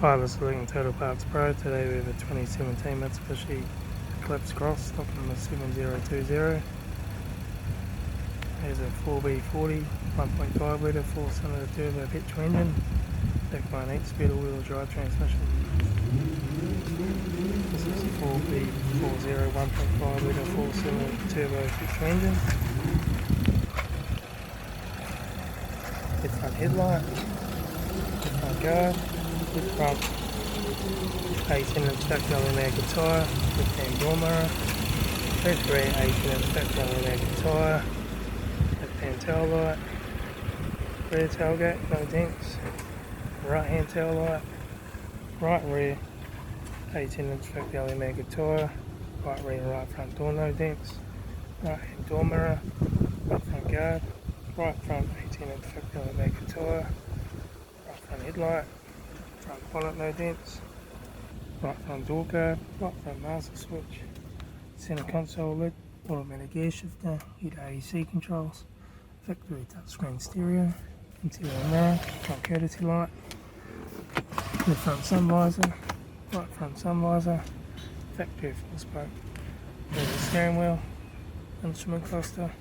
Hi, we're selecting Total Parts Pro. Today we have a 2017 Mitsubishi Eclipse Cross, stock number 7020. Here's a 4B40, 1.5 litre, 4-cylinder turbo petrol engine, backed by an 8-speed all-wheel drive transmission. This is a 4B40, 1.5 litre, 4-cylinder turbo petrol engine. Head front headlight, head front guard, head front 18-inch factory magnet tyre, left-hand door mirror, left rear 18-inch factory magnet tyre, left-hand tail light, rear tailgate, no dents, right-hand tail light, right rear 18-inch factory magnet tyre, right rear and right front door, no dents, right-hand door mirror, right front guard, right front 18-inch factory magnet tyre, right front headlight, front bonnet, no dents, right front door guard, right front master switch, center console lid, automatic gear shifter, heated AC controls, factory touchscreen stereo, interior mirror, front courtesy light, the front sun visor, right front sun visor, factory full spoke, steering wheel, instrument cluster,